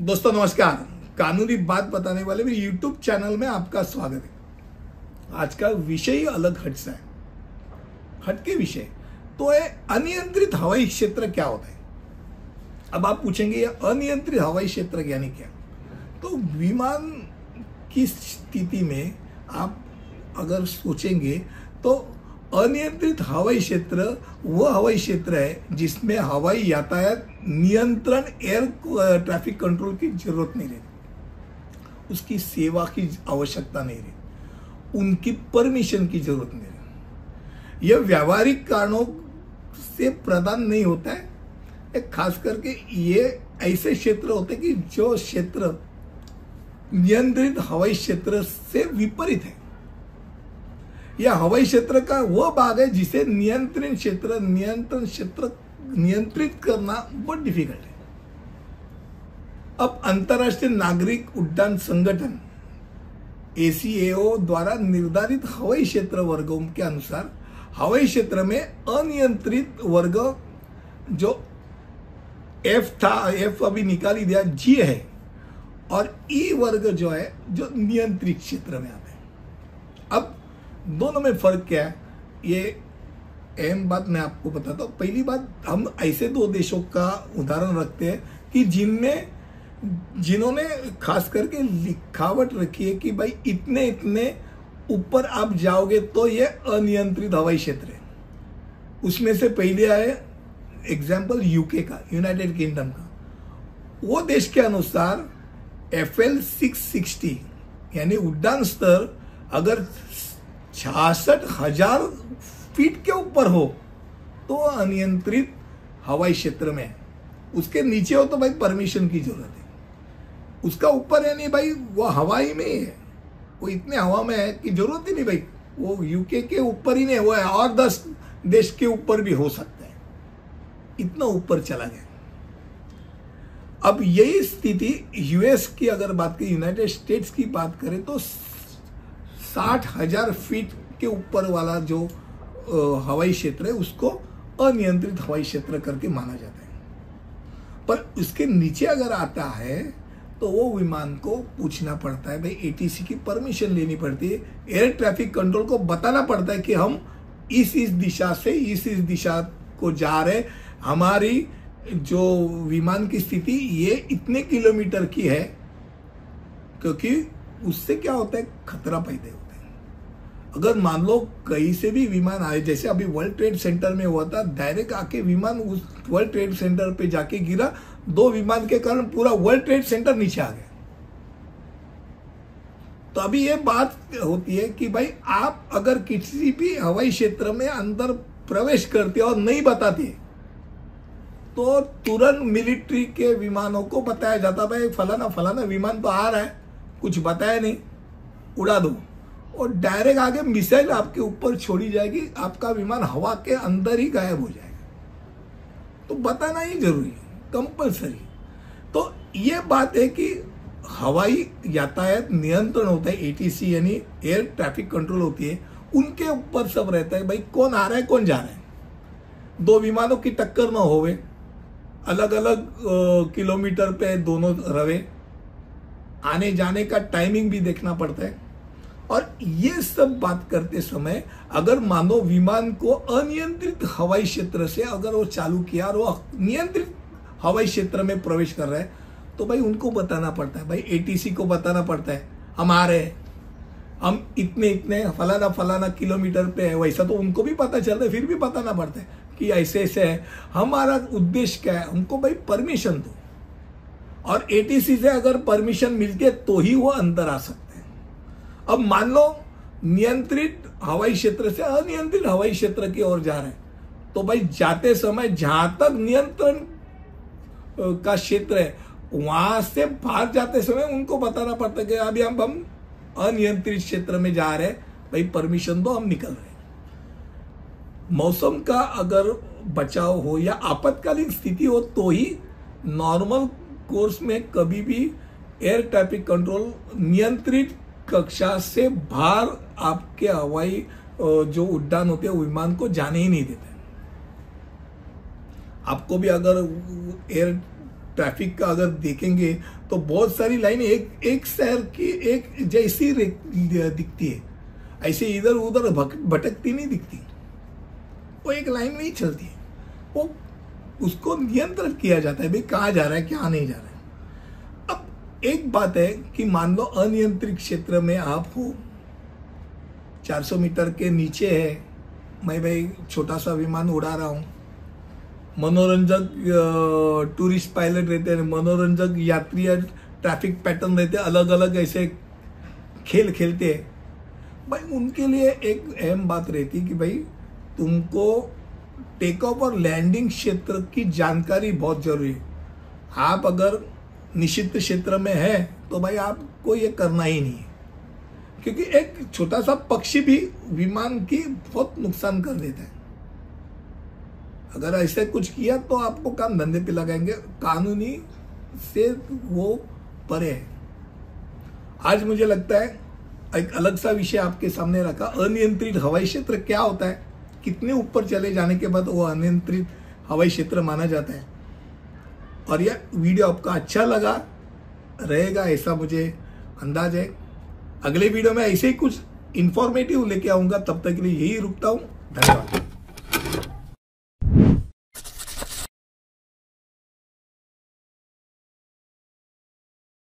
दोस्तों नमस्कार। कानूनी बात बताने वाले मेरे यूट्यूब चैनल में आपका स्वागत है। आज का विषय ही अलग हटसा है, हटके विषय तो है अनियंत्रित हवाई क्षेत्र क्या होता है। अब आप पूछेंगे ये अनियंत्रित हवाई क्षेत्र यानी क्या। तो विमान की स्थिति में आप अगर सोचेंगे तो अनियंत्रित हवाई क्षेत्र वह हवाई क्षेत्र है जिसमें हवाई यातायात नियंत्रण एयर ट्रैफिक कंट्रोल की जरूरत नहीं रहती, उसकी सेवा की आवश्यकता नहीं रहती, उनकी परमिशन की जरूरत नहीं रहती। यह व्यावहारिक कारणों से प्रदान नहीं होता है। एक खास करके ये ऐसे क्षेत्र होते हैं कि जो क्षेत्र नियंत्रित हवाई क्षेत्र से विपरीत है। यह हवाई क्षेत्र का वह भाग है जिसे नियंत्रण क्षेत्र नियंत्रित करना बहुत डिफिकल्ट है। अब अंतर्राष्ट्रीय नागरिक उड्डयन संगठन ACAO द्वारा निर्धारित हवाई क्षेत्र वर्गों के अनुसार हवाई क्षेत्र में अनियंत्रित वर्ग जो F था, F अभी निकाल ही दिया, G है, और E वर्ग जो है जो नियंत्रित क्षेत्र में आता है। अब दोनों में फर्क क्या है, ये अहम बात मैं आपको बताता हूँ। पहली बात, हम ऐसे दो देशों का उदाहरण रखते हैं कि जिन्होंने खास करके लिखावट रखी है कि भाई इतने इतने ऊपर आप जाओगे तो ये अनियंत्रित हवाई क्षेत्र है। उसमें से पहले आए एग्जाम्पल यूके का, यूनाइटेड किंगडम का। वो देश के अनुसार FL 660 यानी उड्डान स्तर अगर 66,000 फीट के ऊपर हो तो अनियंत्रित हवाई क्षेत्र में। उसके नीचे हो तो भाई परमिशन की जरूरत है। उसका ऊपर है नहीं भाई, वो हवाई में ही है, वो इतने हवा में है कि जरूरत ही नहीं भाई। वो यूके के ऊपर ही नहीं, वो है और 10 देश के ऊपर भी हो सकता है, इतना ऊपर चला गया। अब यही स्थिति US की अगर बात करें, यूनाइटेड स्टेट्स की बात करें तो 60,000 फीट के ऊपर वाला जो हवाई क्षेत्र है उसको अनियंत्रित हवाई क्षेत्र करके माना जाता है। पर उसके नीचे अगर आता है तो वो विमान को पूछना पड़ता है, भाई ATC की परमिशन लेनी पड़ती है। एयर ट्रैफिक कंट्रोल को बताना पड़ता है कि हम इस दिशा से इस दिशा को जा रहे, हमारी जो विमान की स्थिति ये इतने किलोमीटर की है, क्योंकि उससे क्या होता है, खतरा पैदा होता है। अगर मान लो कहीं से भी विमान आए, जैसे अभी वर्ल्ड ट्रेड सेंटर में हुआ था, डायरेक्ट आके विमान उस वर्ल्ड ट्रेड सेंटर पे जाके गिरा, 2 विमान के कारण पूरा वर्ल्ड ट्रेड सेंटर नीचे आ गया। तो अभी ये बात होती है कि भाई आप अगर किसी भी हवाई क्षेत्र में अंदर प्रवेश करते और नहीं बताते तो तुरंत मिलिट्री के विमानों को बताया जाता, भाई फलाना फलाना विमान तो आ रहा है, कुछ बताया नहीं, उड़ा दो, और डायरेक्ट आगे मिसाइल आपके ऊपर छोड़ी जाएगी, आपका विमान हवा के अंदर ही गायब हो जाएगा। तो बताना ही जरूरी है, कंपलसरी। तो ये बात है कि हवाई यातायात नियंत्रण होता है, ATC यानी एयर ट्रैफिक कंट्रोल होती है, उनके ऊपर सब रहता है, भाई कौन आ रहा है कौन जा रहा है। 2 विमानों की टक्कर ना होवे, अलग अलग किलोमीटर पे दोनों रवे, आने जाने का टाइमिंग भी देखना पड़ता है। और ये सब बात करते समय अगर मानो विमान को अनियंत्रित हवाई क्षेत्र से अगर वो चालू किया और वो नियंत्रित हवाई क्षेत्र में प्रवेश कर रहा है तो भाई उनको बताना पड़ता है, भाई ATC को बताना पड़ता है हम आ रहे हैं, हम इतने इतने फलाना फलाना किलोमीटर पे है। वैसा तो उनको भी पता चलता है, फिर भी बताना पड़ता है कि ऐसे ऐसे है, हमारा उद्देश्य क्या है, हमको भाई परमिशन दो। और ATC से अगर परमिशन मिलती है तो ही वो अंदर आ सकते हैं। अब मान लो नियंत्रित हवाई क्षेत्र से अनियंत्रित हवाई क्षेत्र की ओर जा रहे हैं तो भाई जाते समय जहां तक नियंत्रण का क्षेत्र है वहां से बाहर जाते समय उनको बताना पड़ता है कि अभी हम अनियंत्रित क्षेत्र में जा रहे हैं, भाई परमिशन दो, हम निकल रहे हैं। मौसम का अगर बचाव हो या आपातकालीन स्थिति हो तो ही नॉर्मल कोर्स में कभी भी एयर ट्रैफिक कंट्रोल नियंत्रित कक्षा से बाहर आपके हवाई जो उड्डान होते हैं विमान को जाने ही नहीं देते। आपको भी अगर एयर ट्रैफिक का अगर देखेंगे तो बहुत सारी लाइन एक शहर की एक जैसी दिखती है, ऐसे इधर उधर भटकती नहीं दिखती, वो एक लाइन में ही चलती है। वो उसको नियंत्रण किया जाता है, भाई कहाँ जा रहा है क्या नहीं जा रहा है। अब एक बात है कि मान लो अनियंत्रित क्षेत्र में आप हो, 400 मीटर के नीचे है, मैं भाई छोटा सा विमान उड़ा रहा हूँ, मनोरंजक टूरिस्ट पायलट रहते हैं, मनोरंजक यात्री या ट्रैफिक पैटर्न रहते हैं, अलग अलग ऐसे खेल खेलते हैं भाई। उनके लिए एक अहम बात रहती है कि भाई तुमको टेक ऑफ और लैंडिंग क्षेत्र की जानकारी बहुत जरूरी है। आप अगर निषिद्ध क्षेत्र में है तो भाई आपको ये करना ही नहीं है, क्योंकि एक छोटा सा पक्षी भी विमान की बहुत नुकसान कर देता है। अगर ऐसे कुछ किया तो आपको काम धंधे पे लगाएंगे, कानूनी से वो परे है। आज मुझे लगता है एक अलग सा विषय आपके सामने रखा, अनियंत्रित हवाई क्षेत्र क्या होता है, कितने ऊपर चले जाने के बाद वो अनियंत्रित हवाई क्षेत्र माना जाता है। और यह वीडियो आपका अच्छा लगा रहेगा ऐसा मुझे अंदाज है। अगले वीडियो में ऐसे ही कुछ इंफॉर्मेटिव लेके आऊंगा, तब तक के लिए यही रुकता हूं। धन्यवाद।